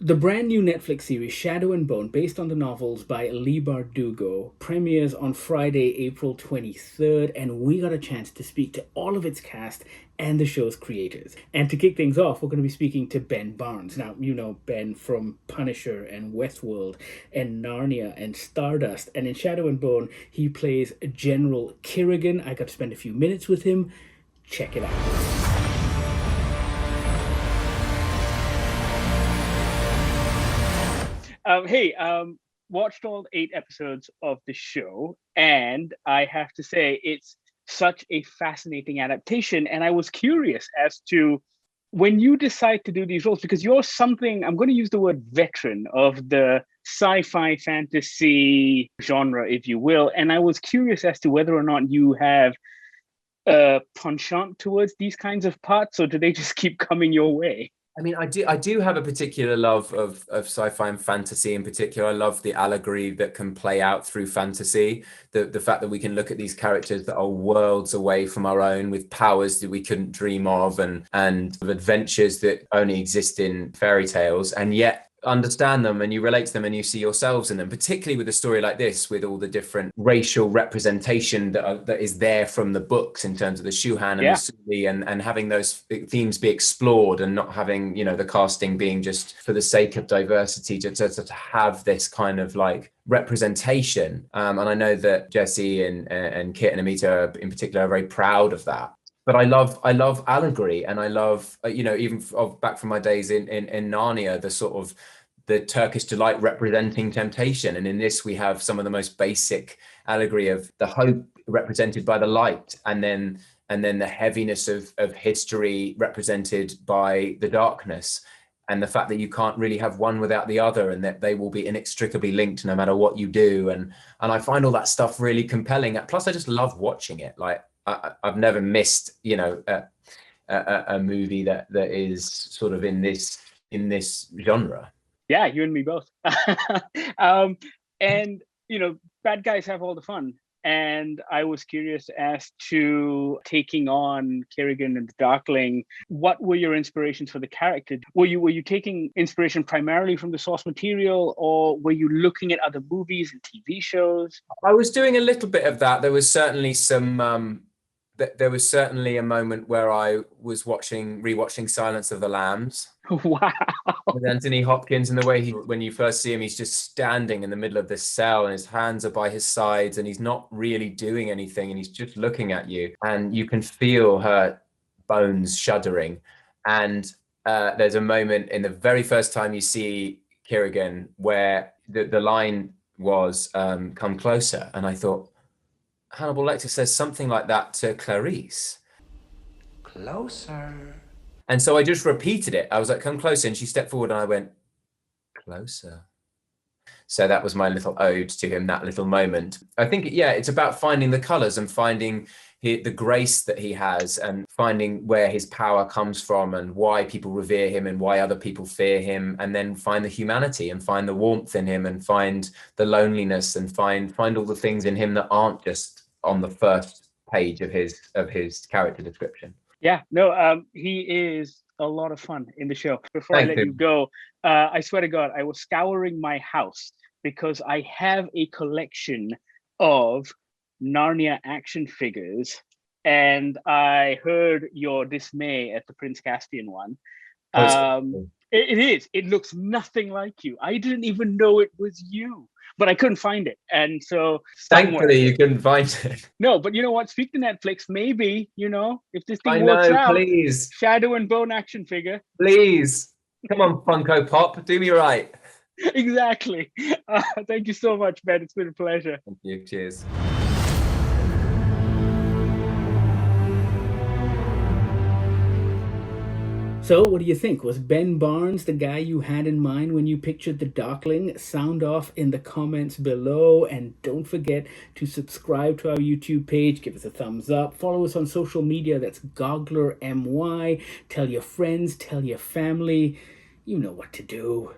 The brand new Netflix series Shadow and Bone, based on the novels by Leigh Bardugo, premieres on Friday, April 23rd, and we got a chance to speak to all of its cast and the show's creators. And to kick things off, we're going to be speaking to Ben Barnes. Now, you know Ben from Punisher and Westworld and Narnia and Stardust. And in Shadow and Bone, he plays General Kirigan. I got to spend a few minutes with him. Check it out. Watched all 8 episodes of the show, and I have to say it's such a fascinating adaptation. And I was curious as to when you decide to do these roles, because you're something, I'm going to use the word veteran of the sci-fi fantasy genre, if you will. And I was curious as to whether or not you have a penchant towards these kinds of parts, or do they just keep coming your way? I mean, I do have a particular love of sci-fi and fantasy in particular. I love the allegory that can play out through fantasy. The fact that we can look at these characters that are worlds away from our own, with powers that we couldn't dream of, and adventures that only exist in fairy tales, and yet understand them and you relate to them and you see yourselves in them, particularly with a story like this, with all the different racial representation that is there from the books in terms of the Shuhan and the Suli, and having those themes be explored, and not having, you know, the casting being just for the sake of diversity, to have this kind of like representation. And I know that Jesse and Kit and Amita in particular are very proud of that. But I love allegory, and I love, even back from my days in Narnia, the sort of the Turkish delight representing temptation. And in this, we have some of the most basic allegory of the hope represented by the light, and then the heaviness of history represented by the darkness, and the fact that you can't really have one without the other, and that they will be inextricably linked no matter what you do. And I find all that stuff really compelling. Plus, I just love watching it. Like, I've never missed, a movie that is sort of in this genre. Yeah, you and me both. And bad guys have all the fun. And I was curious as to taking on Kirigan and the Darkling. What were your inspirations for the character? Were you taking inspiration primarily from the source material, or were you looking at other movies and TV shows? I was doing a little bit of that. There was certainly there was certainly a moment where I was rewatching Silence of the Lambs. Wow. With Anthony Hopkins, and the way when you first see him, he's just standing in the middle of this cell and his hands are by his sides and he's not really doing anything and he's just looking at you, and you can feel her bones shuddering. And there's a moment in the very first time you see Kirigan where the line was come closer, and I thought, Hannibal Lecter says something like that to Clarice. Closer. And so I just repeated it. I was like, come closer. And she stepped forward and I went, closer. So that was my little ode to him, that little moment. I think, it's about finding the colors and finding the grace that he has, and finding where his power comes from and why people revere him and why other people fear him, and then find the humanity and find the warmth in him and find the loneliness and find all the things in him that aren't just on the first page of his character description. Yeah, no, he is a lot of fun in the show. Before I let you go, I swear to God, I was scouring my house because I have a collection of Narnia action figures, and I heard your dismay at the Prince Caspian one. It looks nothing like you. I didn't even know it was you, but I couldn't find it. And so thankfully you couldn't find it. No, but you know what? Speak to Netflix. Maybe, if this thing works out, please. Shadow and Bone action figure. Please. Come on, Funko Pop. Do me right. Exactly. Thank you so much, Ben. It's been a pleasure. Thank you. Cheers. So, what do you think? Was Ben Barnes the guy you had in mind when you pictured the Darkling? Sound off in the comments below, and don't forget to subscribe to our YouTube page. Give us a thumbs up. Follow us on social media. That's GogglerMY. Tell your friends, tell your family. You know what to do.